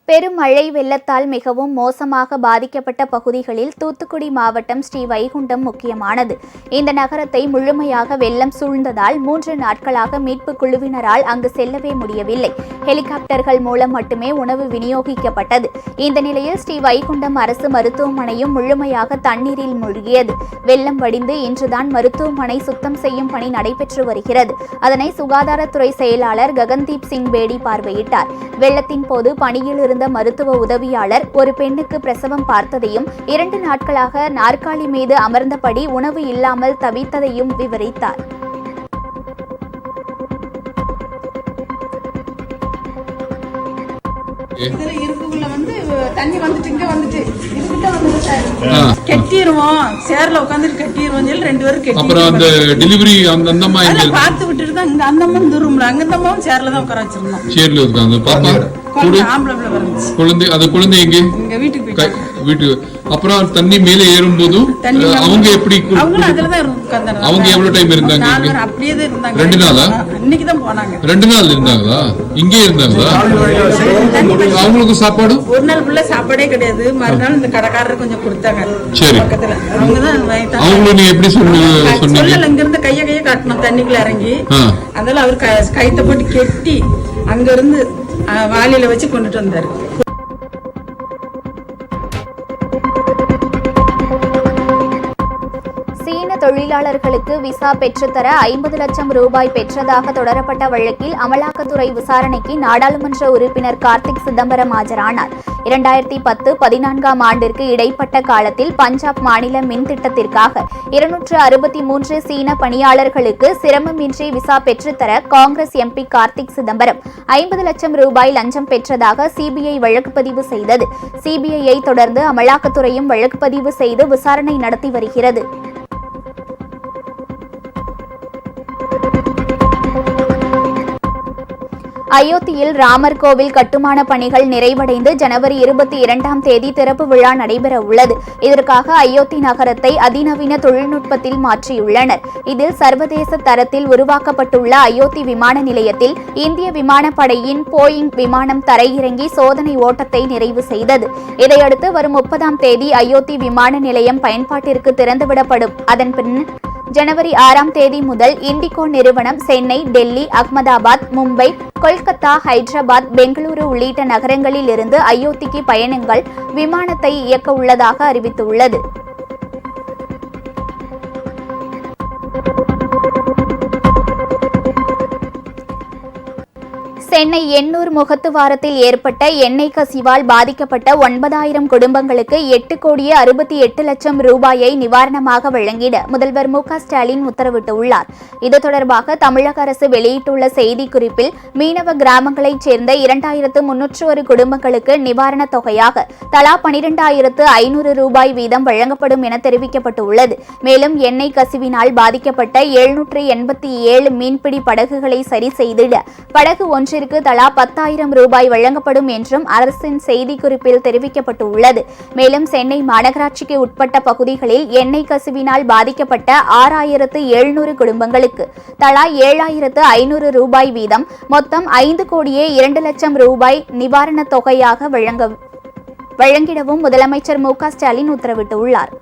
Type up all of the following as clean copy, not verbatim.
பெரும் மழை வெள்ளத்தால் மிகவும் மோசமாக பாதிக்கப்பட்ட பகுதிகளில் தூத்துக்குடி மாவட்டம் ஸ்ரீவைகுண்டம் முக்கியமானது. இந்த நகரத்தை முழுமையாக வெள்ளம் சூழ்ந்ததால் 3 நாட்களாக மீட்பு குழுவினரால் அங்கு செல்லவே முடியவில்லை. ஹெலிகாப்டர்கள் மூலம் மட்டுமே உணவு விநியோகிக்கப்பட்டது. இந்த நிலையில் ஸ்ரீவைகுண்டம் அரசு மருத்துவமனையும் முழுமையாக தண்ணீரில் மூழ்கியது. வெள்ளம் வடிந்து இன்றுதான் மருத்துவமனை சுத்தம் செய்யும் பணி நடைபெற்று வருகிறது. அதனை சுகாதாரத்துறை செயலாளர் ககன்தீப் சிங் பேடி பார்வையிட்டார். வெள்ளத்தின் போது பணியில் இருந்த மருத்துவ உதவியாளர் ஒரு பெண்ணுக்கு பிரசவம் பார்த்ததையும் 2 நாட்களாக நாற்காலி மீது அமர்ந்தபடி உணவு இல்லாமல் தவித்ததையும் விவரித்தார். இதுல இருக்குள்ள வந்து தண்ணி வந்துட்டு இங்க வந்துட்டு இதுகிட்ட வந்து சார் கெட்டிடுவோம் சேர்ல உட்கார்ந்துட்டு கெட்டிடுவோம் சொல்லி 2 பேரும் கெட்டி அப்புறம் அந்த டெலிவரி அந்த அம்மா எங்க பார்த்து விட்டுட்டு தான் இந்த அந்த அம்மா தூரம்ல அங்க அந்த அம்மா சேர்ல தான் உட்கார வச்சிருந்தோம். சேர்ல உட்கார்ந்து பாப்பா குழந்தை அது குழந்தை எங்க எங்க வீட்டுக்கு வீட்டுக்கு அப்புறம் தண்ணி மேலே ஏறும் போதும் அவங்க எப்படி அவங்க எவ்வளவு டைம் இருந்தாங்க? அப்படியே தான் இருந்தாங்க. 2 நாளா? இன்னைக்கு தான் போனாங்க. 2 நாள் இருந்தாங்களா? இங்கே இருந்தாங்களா? அவங்களுக்கு சாப்பாடு ஒரு நாள் ஃபுல்லா சாப்பாடே கிடையாது. மறுநாள் இந்த கடைக்காரர் கொஞ்சம் கொடுத்தாங்க. சரி, பக்கத்துல அவங்க தான் அவங்களுக்கு நீங்க எப்படி சொன்னீங்க? இங்க இருந்து கைய காட்டணும் தண்ணிக்குள்ள இறங்கி. அதெல்லாம் அவர் கைத்த போட்டு கெட்டி அங்க இருந்து வாளியில வச்சு கொண்டுட்டு வந்தாரு. தொழிலாளர்களுக்கு விசா பெற்றுத்தர 50 லட்சம் ரூபாய் பெற்றதாக தொடரப்பட்ட வழக்கில் அமலாக்கத்துறை விசாரணைக்கு நாடாளுமன்ற உறுப்பினர் கார்த்திக் சிதம்பரம் ஆஜரானார். 2010-14ஆம் ஆண்டிற்கு இடைப்பட்ட காலத்தில் பஞ்சாப் மாநில மின் திட்டத்திற்காக 263 சீன பணியாளர்களுக்கு சிரமமின்றி விசா பெற்றுத்தர காங்கிரஸ் எம்பி கார்த்திக் சிதம்பரம் 50 லட்சம் ரூபாய் லஞ்சம் பெற்றதாக சிபிஐ வழக்கு பதிவு செய்தது. சிபிஐயை தொடர்ந்து அமலாக்கத்துறையும் வழக்கு பதிவு செய்து விசாரணை நடத்தி வருகிறது. அயோத்தியில் ராமர் கோவில் கட்டுமான பணிகள் நிறைவடைந்து ஜனவரி 22ஆம் தேதி திறப்பு விழா நடைபெற உள்ளது. இதற்காக அயோத்தி நகரத்தை அதிநவீன தொழில்நுட்பத்தில் மாற்றியுள்ளனர். இதில் சர்வதேச தரத்தில் உருவாக்கப்பட்டுள்ள அயோத்தி விமான நிலையத்தில் இந்திய விமானப்படையின் போயிங் விமானம் தரையிறங்கி சோதனை ஓட்டத்தை நிறைவு செய்தது. இதையடுத்து வரும் 30ஆம் தேதி அயோத்தி விமான நிலையம் பயன்பாட்டிற்கு திறந்துவிடப்படும். அதன்பின் ஜனவரி 6ஆம் தேதி முதல் இண்டிகோ நிறுவனம் சென்னை, டெல்லி, அகமதாபாத், மும்பை, கொல்கத்தா, ஹைதராபாத், பெங்களூரு உள்ளிட்ட நகரங்களில் இருந்து அயோத்திக்கு பயணங்கள் விமானத்தை இயக்க உள்ளதாக அறிவித்துள்ளது. சென்னை எண்ணூர் முகத்துவாரத்தில் ஏற்பட்ட எண்ணெய் கசிவால் பாதிக்கப்பட்ட 9000 குடும்பங்களுக்கு 8,68 லட்சம் ரூபாயை நிவாரணமாக வழங்கிட முதல்வர் மு.க. ஸ்டாலின் உத்தரவிட்டுள்ளார். இது தொடர்பாக தமிழக அரசு வெளியிட்டுள்ள செய்திக்குறிப்பில் மீனவ கிராமங்களைச் சேர்ந்த 2301 குடும்பங்களுக்கு நிவாரணத் தொகையாக தலா 12,500 ரூபாய் வீதம் வழங்கப்படும் என தெரிவிக்கப்பட்டுள்ளது. மேலும் எண்ணெய் கசிவினால் பாதிக்கப்பட்ட 787 மீன்பிடி படகுகளை சரி செய்திட படகு ஒன்றிற்கு தலா 10,000 ரூபாய் வழங்கப்படும் என்றும் அரசின் செய்திக்குறிப்பில் தெரிவிக்கப்பட்டுள்ளது. மேலும் சென்னை மாநகராட்சிக்கு உட்பட்ட பகுதிகளில் எண்ணெய் கசிவினால் பாதிக்கப்பட்ட 6,700 குடும்பங்களுக்கு தலா 7,500 ரூபாய் வீதம் மொத்தம் 5,02,00,000 ரூபாய் நிவாரணத் தொகையாக வழங்கிடவும் முதலமைச்சர் மு.க. ஸ்டாலின் உத்தரவிட்டுள்ளார்.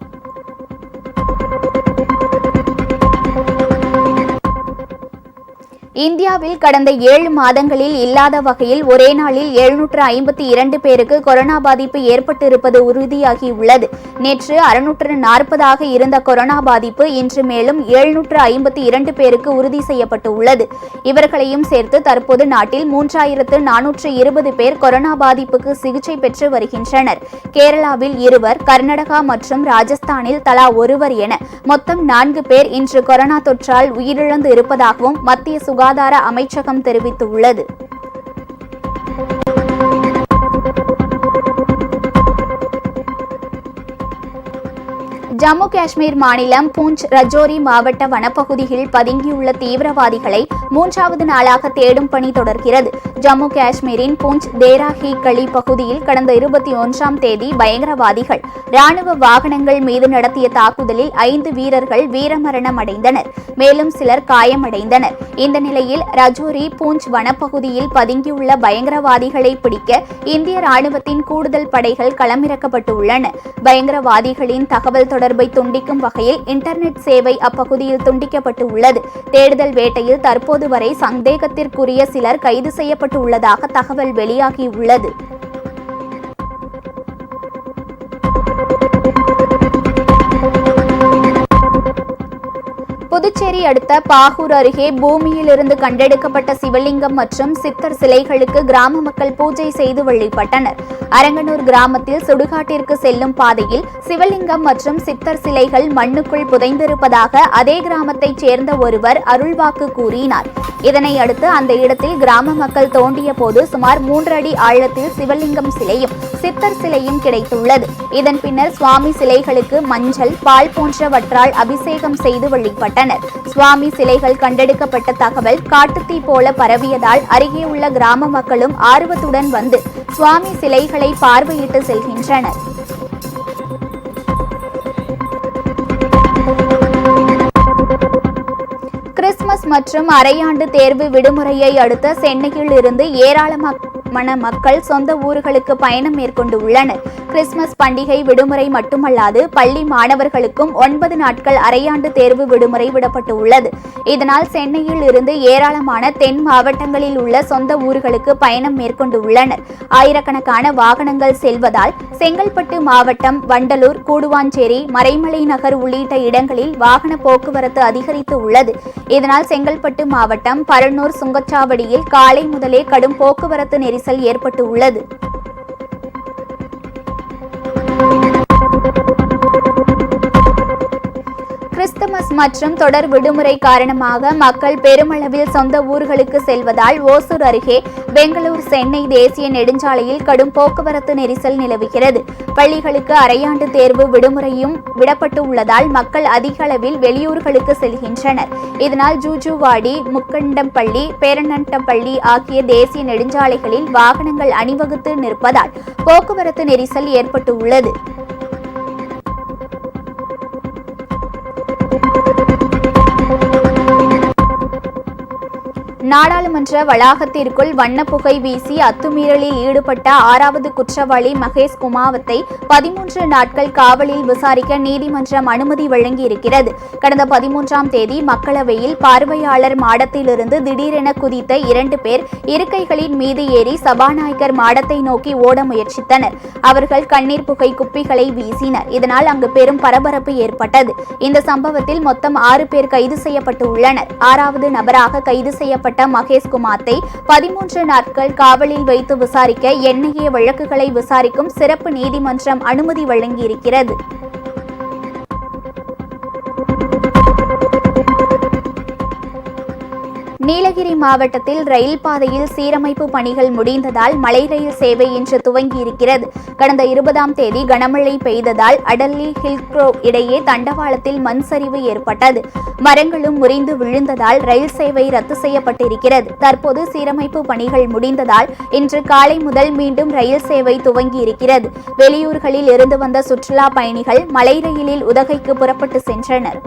இந்தியாவில் கடந்த 7 மாதங்களில் இல்லாத வகையில் ஒரே நாளில் 752 பேருக்கு கொரோனா பாதிப்பு ஏற்பட்டிருப்பது உறுதியாகியுள்ளது. நேற்று 640 இருந்த கொரோனா பாதிப்பு இன்று மேலும் 752 பேருக்கு உறுதி செய்யப்பட்டுள்ளது. இவர்களையும் சேர்த்து தற்போது நாட்டில் 3420 பேர் கொரோனா பாதிப்புக்கு சிகிச்சை பெற்று வருகின்றனர். கேரளாவில் 2, கர்நாடகா மற்றும் ராஜஸ்தானில் தலா 1 என மொத்தம் 4 பேர் இன்று கொரோனா தொற்றால் உயிரிழந்து இருப்பதாகவும் மத்திய சுகாதார அமைச்சகம் தெரிவித்துள்ளது. ஜம்மு காஷ்மீர் மாநிலம் பூஞ்ச் ரஜோரி மாவட்ட வனப்பகுதியில் பதுங்கியுள்ள தீவிரவாதிகளை 3வது நாளாக தேடும் பணி தொடர்கிறது. ஜம்மு காஷ்மீரின் பூஞ்ச் தேராஹி களி பகுதியில் கடந்த 21ஆம் தேதி பயங்கரவாதிகள் ராணுவ வாகனங்கள் மீது நடத்திய தாக்குதலில் 5 வீரர்கள் வீரமரணம் அடைந்தனர். மேலும் சிலர் காயமடைந்தனர். இந்த நிலையில் ரஜோரி பூஞ்ச் வனப்பகுதியில் பதுங்கியுள்ள பயங்கரவாதிகளை பிடிக்க இந்திய ராணுவத்தின் கூடுதல் படைகள் களமிறக்கப்பட்டுள்ளன. பயங்கரவாதிகளின் தகவல் தொடர்பை துண்டிக்கும் வகையில் இன்டர்நெட் சேவை அப்பகுதியில் துண்டிக்கப்பட்டு உள்ளது. தேடுதல் வேட்டையில் தற்போது வரை சந்தேகத்திற்குரிய சிலர் கைது செய்யப்பட்டு உள்ளதாக தகவல் வெளியாகியுள்ளது. புதுச்சேரி அடுத்த பாகூர் அருகே பூமியிலிருந்து கண்டெடுக்கப்பட்ட சிவலிங்கம் மற்றும் சித்தர் சிலைகளுக்கு கிராம மக்கள் பூஜை செய்து வழிபட்டனர். அரங்கனூர் கிராமத்தில் சுடுகாட்டிற்கு செல்லும் பாதையில் சிவலிங்கம் மற்றும் சித்தர் சிலைகள் மண்ணுக்குள் புதைந்திருப்பதாக அதே கிராமத்தைச் சேர்ந்த ஒருவர் அருள்வாக்கு கூறினார். இதனை அடுத்து அந்த இடத்தில் கிராம மக்கள் தோண்டிய போது சுமார் 3 அடி ஆழத்தில் சிவலிங்கம் சிலையும் சித்தர் சிலையும் கிடைத்துள்ளது. இதன் பின்னர் சுவாமி சிலைகளுக்கு மஞ்சள், பால் போன்றவற்றால் அபிஷேகம் செய்து வழிபட்டனர். சுவாமி சிலைகள் கண்டெடுக்கப்பட்ட தகவல் காட்டுத்தீ போல பரவியதால் அருகே உள்ள கிராம மக்களும் ஆர்வத்துடன் வந்து சுவாமி சிலைகளை பார்வையிட்டு செல்கின்றனர். கிறிஸ்துமஸ் மற்றும் அரையாண்டு தேர்வு விடுமுறையை அடுத்து சென்னையில் இருந்து ஏராளமான மக்கள் சொந்த ஊர்களுக்கு பயணம் மேற்கொண்டு உள்ளனர். கிறிஸ்துமஸ் பண்டிகை விடுமுறை மட்டுமல்லாது பள்ளி மாணவர்களுக்கும் 9 நாட்கள் அரையாண்டு தேர்வு விடுமுறை விடப்பட்டு உள்ளது. இதனால் சென்னையில் இருந்து ஏராளமான தென் மாவட்டங்களில் உள்ள சொந்த ஊர்களுக்கு பயணம் மேற்கொண்டு உள்ளனர். ஆயிரக்கணக்கான வாகனங்கள் செல்வதால் செங்கல்பட்டு மாவட்டம் வண்டலூர், கூடுவாஞ்சேரி, மறைமலை நகர் உள்ளிட்ட இடங்களில் வாகன போக்குவரத்து அதிகரித்து உள்ளது. இதனால் செங்கல்பட்டு மாவட்டம் பரனூர் சுங்கச்சாவடியில் காலை முதலே கடும் போக்குவரத்து நெரிசல் ஏற்பட்டு உள்ளது. கிறிஸ்துமஸ் மற்றும் தொடர் விடுமுறை காரணமாக மக்கள் பெருமளவில் சொந்த ஊர்களுக்கு செல்வதால் ஓசூர் அருகே பெங்களூர் சென்னை தேசிய நெடுஞ்சாலையில் கடும் போக்குவரத்து நெரிசல் நிலவுகிறது. பள்ளிகளுக்கு அரையாண்டு தேர்வு விடுமுறையும் விடப்பட்டு உள்ளதால் மக்கள் அதிக அளவில் வெளியூர்களுக்கு செல்கின்றனர். இதனால் ஜூஜுவாடி, முக்கண்டம்பள்ளி, பேரணட்டப்பள்ளி ஆகிய தேசிய நெடுஞ்சாலைகளில் வாகனங்கள் அணிவகுத்து நிற்பதால் போக்குவரத்து நெரிசல் ஏற்பட்டு உள்ளது. நாடாளுமன்ற வளாகத்திற்குள் வண்ணப்புகை வீசி அத்துமீறலில் ஈடுபட்ட 6வது குற்றவாளி மகேஷ் குமாவத்தை 13 நாட்கள் காவலில் விசாரிக்க நீதிமன்றம் அனுமதி வழங்கியிருக்கிறது. கடந்த 13ஆம் தேதி மக்களவையில் பார்வையாளர் மாடத்திலிருந்து திடீரென குதித்த 2 பேர் இருக்கைகளின் மீது ஏறி சபாநாயகர் மாடத்தை நோக்கி ஓட முயற்சித்தனர். அவர்கள் கண்ணீர் புகை குப்பிகளை வீசினர். இதனால் அங்கு பெரும் பரபரப்பு ஏற்பட்டது. இந்த சம்பவத்தில் மொத்தம் 6 பேர் கைது செய்யப்பட்டு உள்ளனர். 6வது நபராக கைது செய்யப்பட்ட மகேஷ் குமாத்தை 13 நாட்கள் காவலில் வைத்து விசாரிக்க என்ஐஏ வழக்குகளை விசாரிக்கும் சிறப்பு நீதிமன்றம் அனுமதி வழங்கியிருக்கிறது. நீலகிரி மாவட்டத்தில் ரயில் பாதையில் சீரமைப்பு பணிகள் முடிந்ததால் மலை ரயில் சேவை இன்று துவங்கியிருக்கிறது. கடந்த 20ஆம் தேதி கனமழை பெய்ததால் அடல்லி ஹில்க்ரோ இடையே தண்டவாளத்தில் மண் சரிவு ஏற்பட்டது. மரங்களும் முறிந்து விழுந்ததால் ரயில் சேவை ரத்து செய்யப்பட்டிருக்கிறது. தற்போது சீரமைப்பு பணிகள் முடிந்ததால் இன்று காலை முதல் மீண்டும் ரயில் சேவை துவங்கியிருக்கிறது. வெளியூர்களில் இருந்து வந்த சுற்றுலா பயணிகள் மலை ரயிலில் உதகைக்கு புறப்பட்டு சென்றனர்.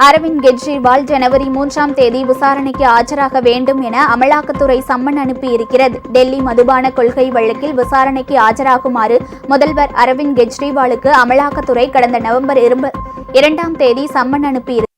அரவிந்த் கெஜ்ரிவால் ஜனவரி 3ஆம் தேதி விசாரணைக்கு ஆஜராக வேண்டும் என அமலாக்கத்துறை சம்மன் அனுப்பியிருக்கிறது. டெல்லி மதுபான கொள்கை வழக்கில் விசாரணைக்கு ஆஜராகுமாறு முதல்வர் அரவிந்த் கெஜ்ரிவாலுக்கு அமலாக்கத்துறை கடந்த நவம்பர் 2ஆம் தேதி சம்மன் அனுப்பியிருக்கிறது.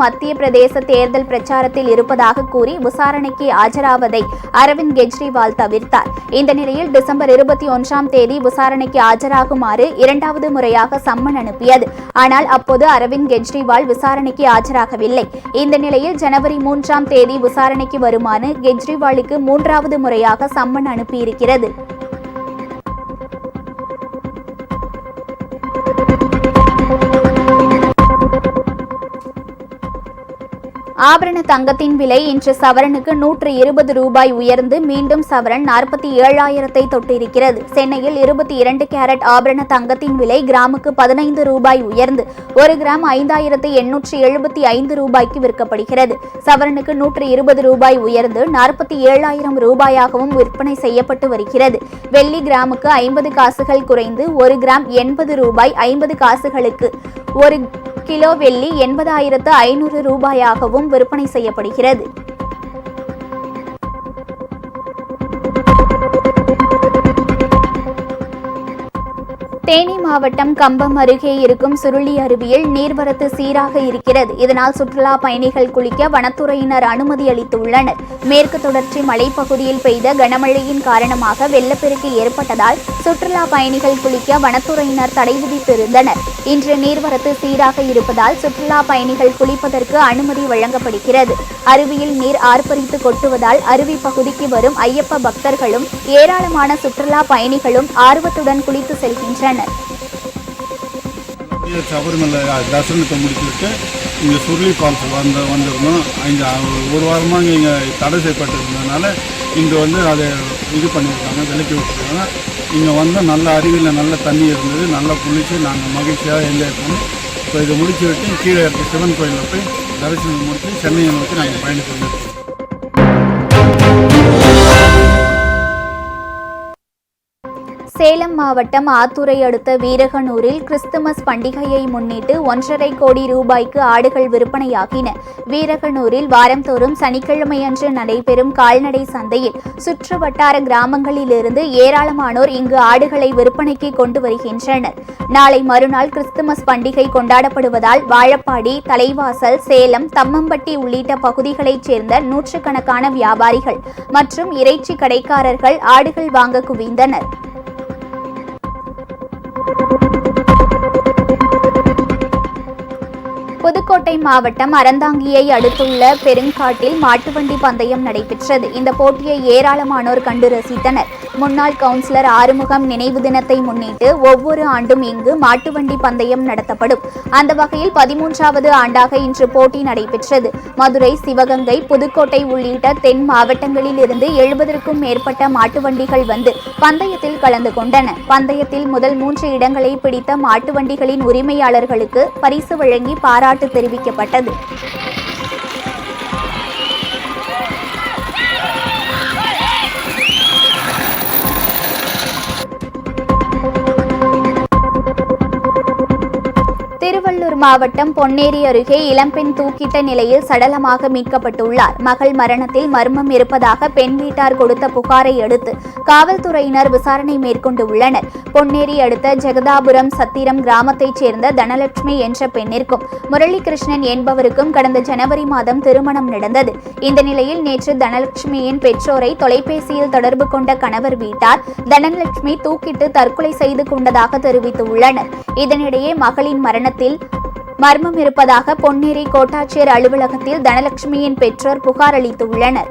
மத்திய பிரதேச தேர்தல் பிரச்சாரத்தில் இருப்பதாக கூறி விசாரணைக்கு ஆஜராவதை அரவிந்த் கெஜ்ரிவால் தவிர்த்தார். இந்த நிலையில் டிசம்பர் 21ஆம் தேதி விசாரணைக்கு ஆஜராகுமாறு 2வது முறையாக சம்மன் அனுப்பியது. ஆனால் அப்போது அரவிந்த் கெஜ்ரிவால் விசாரணைக்கு ஆஜராகவில்லை. இந்த நிலையில் ஜனவரி 3ஆம் தேதி விசாரணைக்கு வருமாறு கெஜ்ரிவாலுக்கு 3வது முறையாக சம்மன் அனுப்பியிருக்கிறது. ஆபரண தங்கத்தின் விலை இன்று சவரனுக்கு 120 ரூபாய் உயர்ந்து மீண்டும் சவரன் 47,000-ஐ தொட்டிருக்கிறது. சென்னையில் 22 கேரட் ஆபரண தங்கத்தின் விலை கிராமுக்கு 15 ரூபாய் உயர்ந்து 1 கிராம் 5,875 ரூபாய்க்கு விற்கப்படுகிறது. சவரனுக்கு 120 ரூபாய் உயர்ந்து 47,000 ரூபாயாகவும் விற்பனை செய்யப்பட்டு வருகிறது. வெள்ளி கிராமுக்கு 50 காசுகள் குறைந்து 1 கிராம் 80 ரூபாய் 50 காசுகளுக்கு, 1 கிலோ வெள்ளி 80,500 ரூபாயாகவும் விற்பனை செய்யப்படுகிறது. தேனி மாவட்டம் கம்பம் அருகே இருக்கும் சுருளி அருவியில் நீர்வரத்து சீராக இருக்கிறது. இதனால் சுற்றுலா பயணிகள் குளிக்க வனத்துறையினர் அனுமதி அளித்துள்ளனர். மேற்கு தொடர்ச்சி மலைப்பகுதியில் பெய்த கனமழையின் காரணமாக வெள்ளப்பெருக்கு ஏற்பட்டதால் சுற்றுலா பயணிகள் குளிக்க வனத்துறையினர் தடை விதித்திருந்தனர். இன்று நீர்வரத்து சீராக இருப்பதால் சுற்றுலா பயணிகள் குளிப்பதற்கு அனுமதி வழங்கப்படுகிறது. அருவியில் நீர் ஆர்ப்பரித்து கொட்டுவதால் அருவி பகுதிக்கு வரும் ஐயப்ப பக்தர்களும் ஏராளமான சுற்றுலா பயணிகளும் ஆர்வத்துடன் குளித்து செல்கின்றனர். சபரிமலை தரிசனத்தை முடிச்சுட்டு இங்கே சுருளி ஃபால்ஸ் வந்திருந்தோம். இங்கே ஒரு வாரமாக இங்கே தடை செய்யப்பட்டிருந்ததுனால இங்கே அதை இது பண்ணியிருக்காங்க, விலக்கி விட்டுருக்காங்க. இங்கே நல்ல அருவியில் நல்ல தண்ணி இருந்தது, நல்லா குளித்து நாங்கள் மகிழ்ச்சியாக என்ஜாய் பண்ணி இப்போ இதை முடிச்சு விட்டு கீழே இருக்க சிவன் கோயிலில் போய் தரிசனம் முடித்து சென்னையை நோக்கி நாங்கள் பயணித்து சேலம் மாவட்டம் ஆத்தூரை அடுத்த வீரகனூரில் கிறிஸ்துமஸ் பண்டிகையை முன்னிட்டு 1.5 கோடி ரூபாய்க்கு ஆடுகள் விற்பனையாகின. வீரகனூரில் வாரந்தோறும் சனிக்கிழமையன்று நடைபெறும் கால்நடை சந்தையில் சுற்று வட்டார கிராமங்களிலிருந்து ஏராளமானோர் இங்கு ஆடுகளை விற்பனைக்கு கொண்டு வருகின்றனர். நாளை மறுநாள் கிறிஸ்துமஸ் பண்டிகை கொண்டாடப்படுவதால் வாழப்பாடி, தலைவாசல், சேலம், தம்மம்பட்டி உள்ளிட்ட பகுதிகளைச் சேர்ந்த நூற்றுக்கணக்கான வியாபாரிகள் மற்றும் இறைச்சி கடைக்காரர்கள் ஆடுகள் வாங்க குவிந்தனர். புதுக்கோட்டை மாவட்டம் அறந்தாங்கியை அடுத்துள்ள பெருங்காட்டில் மாட்டுவண்டி பந்தயம் நடைபெற்றது. இந்த போட்டியை ஏராளமானோர் கண்டு ரசித்தனர். முன்னாள் கவுன்சிலர் ஆறுமுகம் நினைவு தினத்தை முன்னிட்டு ஒவ்வொரு ஆண்டும் இங்கு மாட்டுவண்டி பந்தயம் நடத்தப்படும். அந்த வகையில் 13வது ஆண்டாக இன்று போட்டி நடைபெற்றது. மதுரை, சிவகங்கை, புதுக்கோட்டை உள்ளிட்ட தென் மாவட்டங்களில் இருந்து 70க்கும் மேற்பட்ட மாட்டுவண்டிகள் வந்து பந்தயத்தில் கலந்து கொண்டன. பந்தயத்தில் முதல் 3 இடங்களை பிடித்த மாட்டுவண்டிகளின் உரிமையாளர்களுக்கு பரிசு வழங்கி பாராட்டு தெரிவிக்கப்பட்டது. திருவள்ளூர் மாவட்டம் பொன்னேரி அருகே இளம்பெண் தூக்கிட்ட நிலையில் சடலமாக மீட்கப்பட்டுள்ளார். மகள் மரணத்தில் மர்மம் இருப்பதாக பெண் வீட்டார் கொடுத்த புகாரை அடுத்து காவல்துறையினர் விசாரணை மேற்கொண்டு உள்ளனர். பொன்னேரி அடுத்த ஜெகதாபுரம் சத்திரம் கிராமத்தைச் சேர்ந்த தனலட்சுமி என்ற பெண்ணிற்கும் முரளிகிருஷ்ணன் என்பவருக்கும் கடந்த ஜனவரி மாதம் திருமணம் நடந்தது. இந்த நிலையில் நேற்று தனலட்சுமியின் பெற்றோரை தொலைபேசியில் தொடர்பு கொண்ட கணவர் வீட்டார் தனலட்சுமி தூக்கிட்டு தற்கொலை செய்து கொண்டதாக தெரிவித்துள்ளனர். இதனிடையே மகளின் மரணத்தில் மர்மம் இருப்பதாக பொன்னேரி கோட்டாட்சியர் அலுவலகத்தில் தனலட்சுமியின் பெற்றோர் புகார் அளித்துள்ளனர்.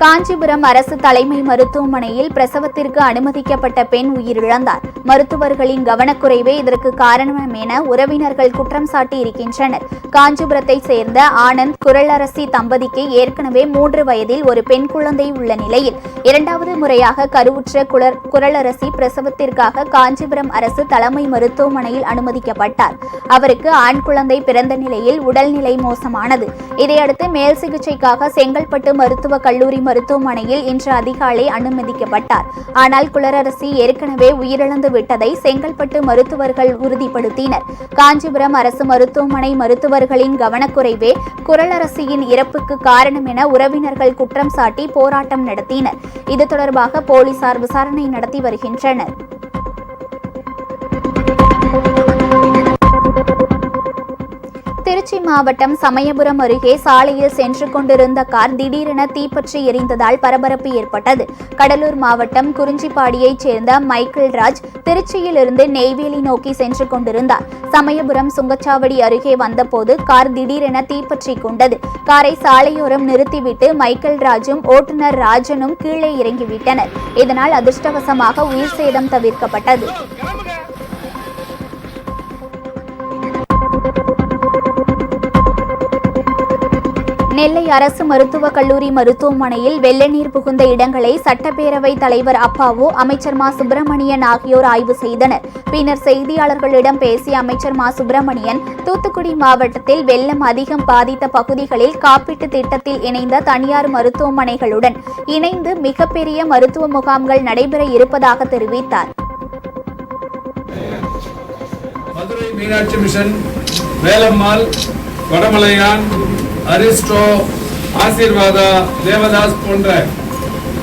காஞ்சிபுரம் அரசு தலைமை மருத்துவமனையில் பிரசவத்திற்கு அனுமதிக்கப்பட்ட பெண் உயிரிழந்தார். மருத்துவர்களின் கவனக்குறைவே இதற்கு காரணம் என உறவினர்கள் குற்றம் சாட்டி இருக்கின்றனர். காஞ்சிபுரத்தைச் சேர்ந்த ஆனந்த், குரலரசி தம்பதிக்கு ஏற்கனவே 3 வயதில் ஒரு பெண் குழந்தை உள்ள நிலையில் 2வது முறையாக கருவுற்ற குரலரசி பிரசவத்திற்காக காஞ்சிபுரம் அரசு தலைமை மருத்துவமனையில் அனுமதிக்கப்பட்டார். அவருக்கு ஆண் குழந்தை பிறந்த நிலையில் உடல்நிலை மோசமானது. இதையடுத்து மேல் சிகிச்சைக்காக செங்கல்பட்டு மருத்துவக் கல்லூரி மருத்துவமனையில் இன்று அதிகாலை அனுமதிக்கப்பட்டார். ஆனால் குளரரசி ஏற்கனவே உயிரிழந்து விட்டதை செங்கல்பட்டு மருத்துவர்கள் உறுதிப்படுத்தினர். காஞ்சிபுரம் அரசு மருத்துவமனை மருத்துவர்களின் கவனக்குறைவே குரலரசியின் இறப்புக்கு காரணம் என உறவினர்கள் குற்றம் சாட்டி போராட்டம் நடத்தினர். இது தொடர்பாக போலீசார் விசாரணை நடத்தி வருகின்றனர். திருச்சி மாவட்டம் சமயபுரம் அருகே சாலையில் சென்று கொண்டிருந்த கார் திடீரென தீப்பற்றி எரிந்ததால் பரபரப்பு ஏற்பட்டது. கடலூர் மாவட்டம் குறிஞ்சிப்பாடியைச் சேர்ந்த மைக்கேல் ராஜ் திருச்சியிலிருந்து நெய்வேலி நோக்கி சென்று கொண்டிருந்தார். சமயபுரம் சுங்கச்சாவடி அருகே வந்தபோது கார் திடீரென தீப்பற்றி கொண்டது. காரை சாலையோரம் நிறுத்திவிட்டு மைக்கேல் ராஜும் ஓட்டுநர் ராஜனும் கீழே இறங்கிவிட்டனர். இதனால் அதிர்ஷ்டவசமாக உயிர் சேதம் தவிர்க்கப்பட்டது. நெல்லை அரசு மருத்துவக் கல்லூரி மருத்துவமனையில் வெள்ள நீர் புகுந்த இடங்களை சட்டப்பேரவைத் தலைவர் அப்பாவு, அமைச்சர் மா சுப்பிரமணியன் ஆகியோர் ஆய்வு செய்தனர். பின்னர் செய்தியாளர்களிடம் பேசிய அமைச்சர் மா சுப்பிரமணியன், தூத்துக்குடி மாவட்டத்தில் வெள்ளம் அதிகம் பாதித்த பகுதிகளில் காப்பீட்டு திட்டத்தில் இணைந்த தனியார் மருத்துவமனைகளுடன் இணைந்து மிகப்பெரிய மருத்துவ முகாம்கள் நடைபெற இருப்பதாக தெரிவித்தார். மதுரை மீனாட்சி மிஷன், வேலம்மாள், வடமலையான், அரிஸ்டோ, ஆசீர்வாதா, தேவதாஸ் போன்ற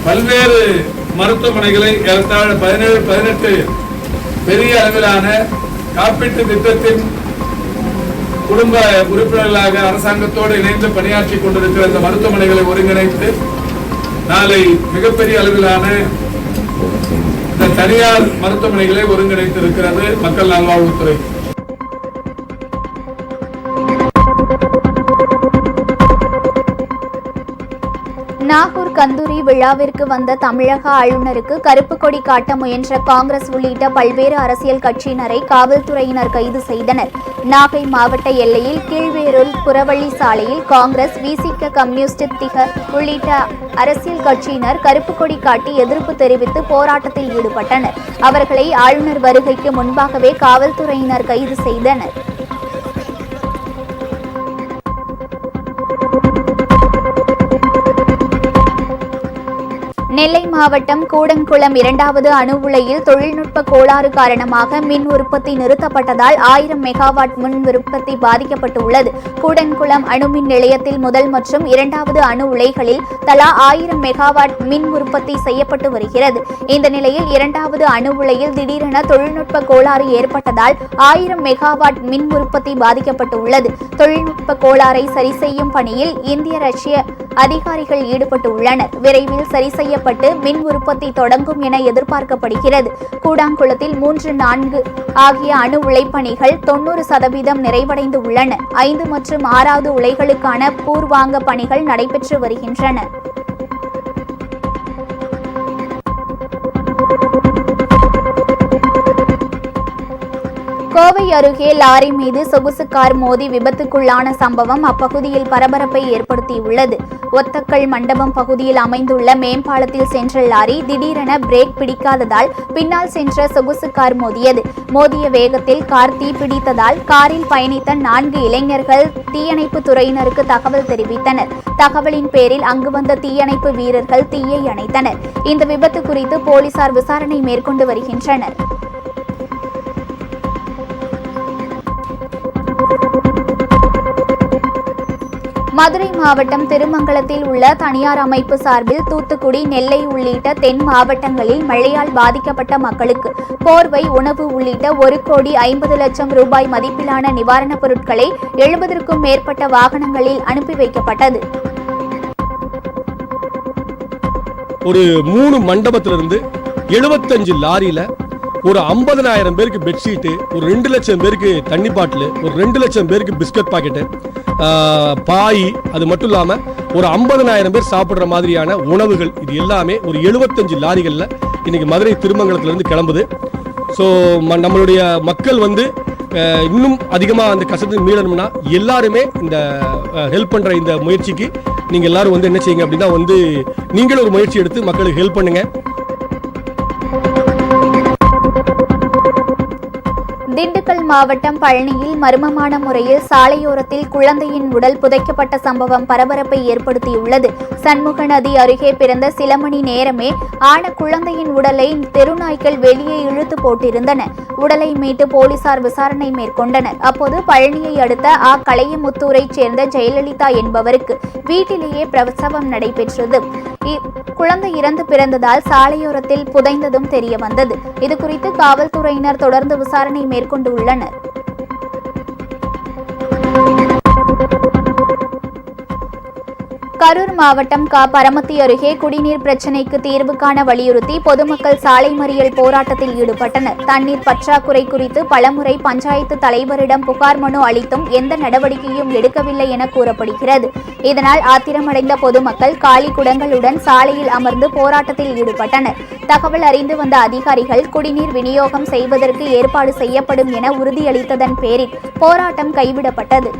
பல்வேறு மருத்துவமனைகளை ஏறத்தாழ 17-18 பெரிய அளவிலான காப்பீட்டு திட்டத்தின் குடும்ப உறுப்பினர்களாக அரசாங்கத்தோடு இணைந்து பணியாற்றி கொண்டிருக்கிற இந்த மருத்துவமனைகளை ஒருங்கிணைத்து நாளை மிகப்பெரிய அளவிலான இந்த தனியார் மருத்துவமனைகளை ஒருங்கிணைத்து இருக்கிறது மக்கள் நல்வாழ்வுத்துறை. நாகூர் கந்தூரி விழாவிற்கு வந்த தமிழக ஆளுநருக்கு கருப்பு கொடி காட்ட முயன்ற காங்கிரஸ் உள்ளிட்ட பல்வேறு அரசியல் கட்சியினரை காவல்துறையினர் கைது செய்தனர். நாகை மாவட்ட எல்லையில் கீழ்வேரூர் புறவள்ளி சாலையில் காங்கிரஸ், விசிக, கம்யூனிஸ்ட், திக உள்ளிட்ட அரசியல் கட்சியினர் கருப்பு கொடி காட்டி எதிர்ப்பு தெரிவித்து போராட்டத்தில் ஈடுபட்டனர். அவர்களை ஆளுநர் வருகைக்கு முன்பாகவே காவல்துறையினர் கைது செய்தனர். நெல்லை மாவட்டம் கூடன்குளம் 2வது அணு உலையில் தொழில்நுட்ப கோளாறு காரணமாக மின் உற்பத்தி நிறுத்தப்பட்டதால் 1000 மெகாவாட் மின் உற்பத்தி பாதிக்கப்பட்டுள்ளது. கூடன்குளம் அணுமின் நிலையத்தில் முதல் மற்றும் 2வது அணு உலைகளில் தலா 1000 மெகாவாட் மின் உற்பத்தி செய்யப்பட்டு வருகிறது. இந்த நிலையில் 2வது அணு உலையில் திடீரென தொழில்நுட்ப கோளாறு ஏற்பட்டதால் 1000 மெகாவாட் மின் உற்பத்தி பாதிக்கப்பட்டுள்ளது. தொழில்நுட்ப கோளாறை சரி செய்யும் பணியில் இந்திய, ரஷ்ய அதிகாரிகள் ஈடுபட்டுள்ளனர். விரைவில் சரி செய்யப்பட்டு மின் உற்பத்தி தொடங்கும் என எதிர்பார்க்கப்படுகிறது. கூடாங்குளத்தில் 3, 4 ஆகிய அணு உலை பணிகள் 90% நிறைவடைந்து உள்ளன. 5 மற்றும் 6வது உலைகளுக்கான பூர்வாங்க பணிகள் நடைபெற்று வருகின்றன. கோவை அருகே லாரி மீது சொகுசு கார் மோதி விபத்துக்குள்ளான சம்பவம் அப்பகுதியில் பரபரப்பை ஏற்படுத்தியுள்ளது. ஒத்தக்கல் மண்டபம் பகுதியில் அமைந்துள்ள மேம்பாலத்தில் சென்ற லாரி திடீரென பிரேக் பிடிக்காததால் பின்னால் சென்ற சொகுசு கார் மோதியது. மோதிய வேகத்தில் கார் தீப்பிடித்ததால் காரில் பயணித்த 4 இளைஞர்கள் தீயணைப்பு துறையினருக்கு தகவல் தெரிவித்தனர். தகவலின் பேரில் அங்கு வந்த தீயணைப்பு வீரர்கள் தீயை அணைத்தனர். இந்த விபத்து குறித்து போலீசார் விசாரணை மேற்கொண்டு வருகின்றனர். மதுரை மாவட்டம் திருமங்கலத்தில் உள்ள தனியார் அமைப்பு சார்பில் தூத்துக்குடி, நெல்லை உள்ளிட்ட தென் மாவட்டங்களில் மழையால் பாதிக்கப்பட்ட மக்களுக்கு போர்வை, உணவு உள்ளிட்ட 1,50,00,000 ரூபாய் மதிப்பிலான நிவாரணப் பொருட்களை 70க்கும் மேற்பட்ட வாகனங்களில் அனுப்பி வைக்கப்பட்டது. ஒரு 3 மண்டபத்திலிருந்து 75 லாரியில ஒரு 50,000 பேருக்கு பெட்ஷீட்டு, ஒரு 2 லட்சம் பேருக்கு தண்ணி பாட்டில், ஒரு 2 லட்சம் பேருக்கு பிஸ்கட் பாக்கெட்டு, பாய், அது மட்டும் இல்லாமல் ஒரு 50,000 பேர் சாப்பிட்ற மாதிரியான உணவுகள், இது எல்லாமே ஒரு 75 லாரிகளில் இன்னைக்கு மதுரை திருமங்கலத்திலிருந்து கிளம்புது. ஸோ நம்மளுடைய மக்கள் இன்னும் அதிகமாக அந்த கஷ்டத்துக்கு மீளணும்னா எல்லாருமே இந்த ஹெல்ப் பண்ணுற இந்த முயற்சிக்கு நீங்கள் எல்லாரும் என்ன செய்யுங்க அப்படின்னா நீங்களும் ஒரு முயற்சி எடுத்து மக்களுக்கு ஹெல்ப் பண்ணுங்க. திண்டுக்கல் மாவட்டம் பழனியில் மர்மமான முறையில் சாலையோரத்தில் குழந்தையின் உடல் புதைக்கப்பட்ட சம்பவம் பரபரப்பை ஏற்படுத்தியுள்ளது. சண்முக நதி அருகே பிறந்த சில மணி நேரமே ஆன குழந்தையின் உடலை தெருநாய்கள் வெளியே இழுத்து போட்டிருந்தன. உடலை மீட்டு போலீசார் விசாரணை மேற்கொண்டனர். அப்போது பழனியை அடுத்த கலையமுத்தூரைச் சேர்ந்த ஜெயலலிதா என்பவருக்கு வீட்டிலேயே பிரசவம் நடைபெற்றது. குழந்தை இறந்து பிறந்ததால் சாலையோரத்தில் புதைந்ததும் தெரியவந்தது. இதுகுறித்து காவல்துறையினர் தொடர்ந்து விசாரணை மேற்கொண்டுள்ளனர். கரூர் மாவட்டம் பரமத்தி அருகே குடிநீர் பிரச்சினைக்கு தீர்வு காண வலியுறுத்தி பொதுமக்கள் சாலை மறியல் போராட்டத்தில் ஈடுபட்டனர். தண்ணீர் பற்றாக்குறை குறித்து பலமுறை பஞ்சாயத்து தலைவரிடம் புகார் மனு அளித்தும் எந்த நடவடிக்கையும் எடுக்கவில்லை என கூறப்படுகிறது. இதனால் ஆத்திரமடைந்த பொதுமக்கள் காலி குடங்களுடன் சாலையில் அமர்ந்து போராட்டத்தில் ஈடுபட்டனர். தகவல் அறிந்து வந்த அதிகாரிகள் குடிநீர் விநியோகம் செய்வதற்கு ஏற்பாடு செய்யப்படும் என உறுதியளித்ததன் பேரில் போராட்டம் கைவிடப்பட்டது.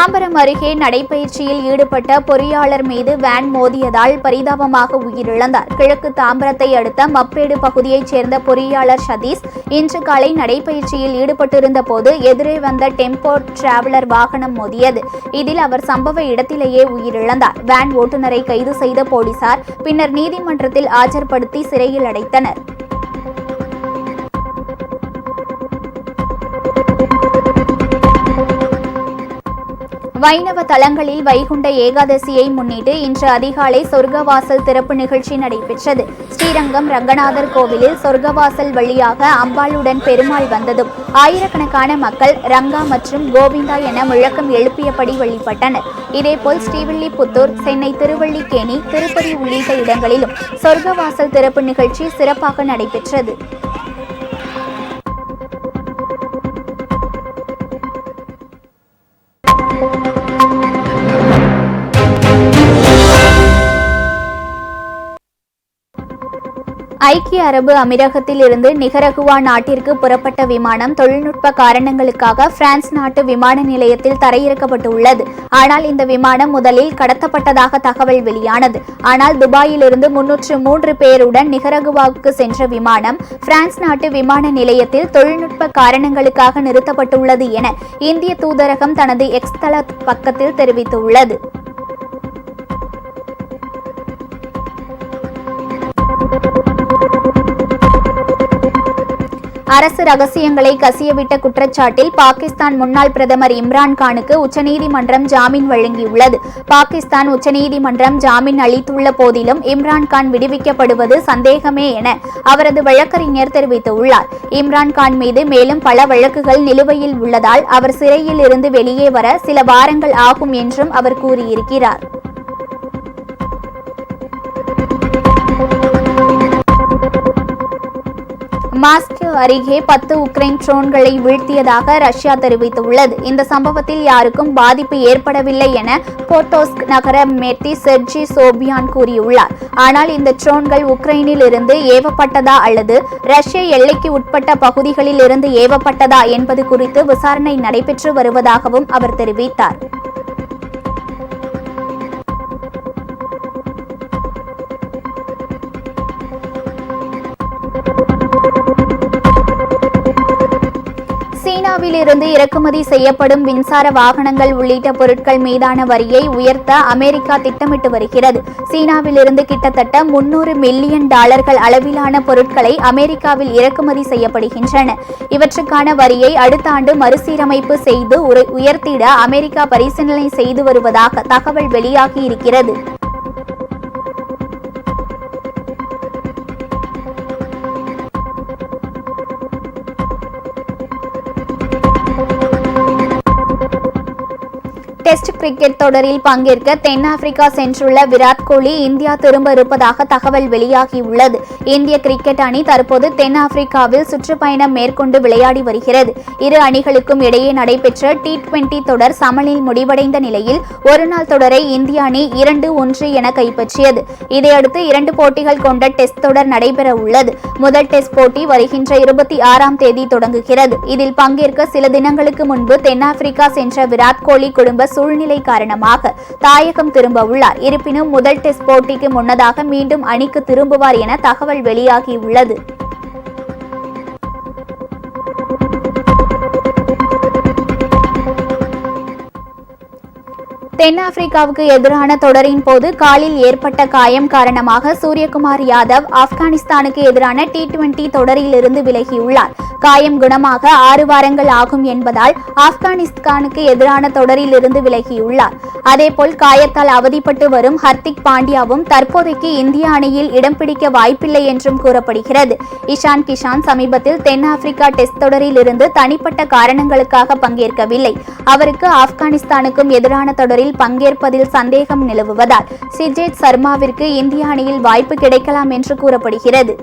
தாம்பரம் அருகே நடைபயிற்சியில் ஈடுபட்ட பொறியாளர் மீது வேன் மோதியதால் பரிதாபமாக உயிரிழந்தார். கிழக்கு தாம்பரத்தை அடுத்த மப்பேடு பகுதியைச் சேர்ந்த பொறியாளர் சதீஷ் இன்று காலை நடைபயிற்சியில் ஈடுபட்டிருந்த போது எதிரே வந்த டெம்போ டிராவலர் வாகனம் மோதியது. இதில் அவர் சம்பவ இடத்திலேயே உயிரிழந்தார். வேன் ஓட்டுநரை கைது செய்த போலீசார் பின்னர் நீதிமன்றத்தில் ஆஜர்படுத்தி சிறையில் அடைத்தனர். வைணவ தலங்களில் வைகுண்ட ஏகாதசியை முன்னிட்டு இன்று அதிகாலை சொர்க்கவாசல் திறப்பு நிகழ்ச்சி நடைபெற்றது. ஸ்ரீரங்கம் ரங்கநாதர் கோவிலில் சொர்க்கவாசல் வழியாக அம்பாளுடன் பெருமாள் வந்ததும் ஆயிரக்கணக்கான மக்கள் ரங்கா மற்றும் கோவிந்தா என முழக்கம் எழுப்பியபடி வழிபட்டனர். இதேபோல் ஸ்ரீவில்லிபுத்தூர், சென்னை திருவல்லிக்கேணி, திருப்பதி உள்ளிட்ட இடங்களிலும் சொர்க்கவாசல் திறப்பு நிகழ்ச்சி சிறப்பாக நடைபெற்றது. ஐக்கிய அரபு அமீரகத்தில் இருந்து நிகரகுவா நாட்டிற்கு புறப்பட்ட விமானம் தொழில்நுட்ப காரணங்களுக்காக பிரான்ஸ் நாட்டு விமான நிலையத்தில் தரையிறக்கப்பட்டுள்ளது. ஆனால் இந்த விமானம் முதலில் கடத்தப்பட்டதாக தகவல் வெளியானது. ஆனால் துபாயிலிருந்து 303 பேருடன் நிகரகுவாவுக்கு சென்ற விமானம் பிரான்ஸ் நாட்டு விமான நிலையத்தில் தொழில்நுட்ப காரணங்களுக்காக நிறுத்தப்பட்டுள்ளது என இந்திய தூதரகம் தனது எக்ஸ் தள பக்கத்தில் தெரிவித்துள்ளது. அரசு ரகசியங்களை கசியவிட்ட குற்றச்சாட்டில் பாகிஸ்தான் முன்னாள் பிரதமர் இம்ரான்கானுக்கு உச்சநீதிமன்றம் ஜாமீன் வழங்கியுள்ளது. பாகிஸ்தான் உச்சநீதிமன்றம் ஜாமீன் அளித்துள்ள போதிலும் இம்ரான்கான் விடுவிக்கப்படுவது சந்தேகமே என அவரது வழக்கறிஞர் தெரிவித்துள்ளார். இம்ரான்கான் மீது மேலும் பல வழக்குகள் நிலுவையில் உள்ளதால் அவர் சிறையில் இருந்து வெளியே வர சில வாரங்கள் ஆகும் என்றும் அவர் கூறியிருக்கிறார். மாஸ்கோ அருகே 10 உக்ரைன் ட்ரோன்களை வீழ்த்தியதாக ரஷ்யா தெரிவித்துள்ளது. இந்த சம்பவத்தில் யாருக்கும் பாதிப்பு ஏற்படவில்லை என போட்டோஸ்க் நகர மேட்டி செர்ஜி சோபியான் கூறியுள்ளார். ஆனால் இந்த ட்ரோன்கள் உக்ரைனில் இருந்து ஏவப்பட்டதா அல்லது ரஷ்ய எல்லைக்கு உட்பட்ட பகுதிகளில் இருந்து ஏவப்பட்டதா என்பது குறித்து விசாரணை நடைபெற்று வருவதாகவும் அவர் தெரிவித்தார். சீனாவில் இருந்து இறக்குமதி செய்யப்படும் மின்சார வாகனங்கள் உள்ளிட்ட பொருட்கள் மீதான வரியை உயர்த்த அமெரிக்கா திட்டமிட்டு வருகிறது. சீனாவில் இருந்து கிட்டத்தட்ட $300 மில்லியன் அளவிலான பொருட்களை அமெரிக்காவில் இறக்குமதி செய்யப்படுகின்றன. இவற்றுக்கான வரியை அடுத்த ஆண்டு மறுசீரமைப்பு செய்து உயர்த்திட அமெரிக்கா பரிசீலனை செய்து வருவதாக தகவல் வெளியாகியிருக்கிறது. டெஸ்ட் கிரிக்கெட் தொடரில் பங்கேற்க தென்னாப்பிரிக்கா சென்றுள்ள விராட் கோலி இந்தியா திரும்ப இருப்பதாக தகவல் வெளியாகியுள்ளது. இந்திய கிரிக்கெட் அணி தற்போது தென்னாப்பிரிக்காவில் சுற்றுப்பயணம் மேற்கொண்டு விளையாடி வருகிறது. இரு அணிகளுக்கும் இடையே நடைபெற்ற T20 தொடர் சமனில் முடிவடைந்த நிலையில் ஒருநாள் தொடரை இந்திய அணி 2-1 என கைப்பற்றியது. இதையடுத்து 2 போட்டிகள் கொண்ட டெஸ்ட் தொடர் நடைபெற உள்ளது. முதல் டெஸ்ட் போட்டி வருகின்ற 26ஆம் தேதி தொடங்குகிறது. இதில் பங்கேற்க சில தினங்களுக்கு முன்பு தென்னாப்பிரிக்கா சென்ற விராட் கோலி குடும்ப சூழ்நிலை காரணமாக தாயகம் திரும்ப உள்ளார். இருப்பினும் முதல் டெஸ்ட் போட்டிக்கு முன்னதாக மீண்டும் அணிக்கு திரும்புவார் என தகவல் வெளியாகியுள்ளது. தென்னாப்பிரிக்காவுக்கு எதிரான தொடரின் போது காலில் ஏற்பட்ட காயம் காரணமாக சூரியகுமார் யாதவ் ஆப்கானிஸ்தானுக்கு எதிரான T20 தொடரிலிருந்து விலகியுள்ளார். காயம் குணமாக 6 வாரங்கள் ஆகும் என்பதால் ஆப்கானிஸ்தானுக்கு எதிரான தொடரிலிருந்து விலகியுள்ளார். அதேபோல் காயத்தால் அவதிப்பட்டு வரும் ஹர்திக் பாண்டியாவும் தற்போதைக்கு இந்திய அணியில் இடம் பிடிக்க வாய்ப்பில்லை என்றும் கூறப்படுகிறது. இஷான் கிஷான் சமீபத்தில் தென்னாப்பிரிக்கா டெஸ்ட் தொடரில் இருந்து தனிப்பட்ட காரணங்களுக்காக பங்கேற்கவில்லை. அவருக்கு ஆப்கானிஸ்தானுக்கும் எதிரான தொடரில் பங்கேற்பதில் சந்தேகம் நிலவுவதால் சிஜேத் சர்மாவிற்கு இந்திய அணியில் வாய்ப்பு கிடைக்கலாம் என்று கூறப்படுகிறது.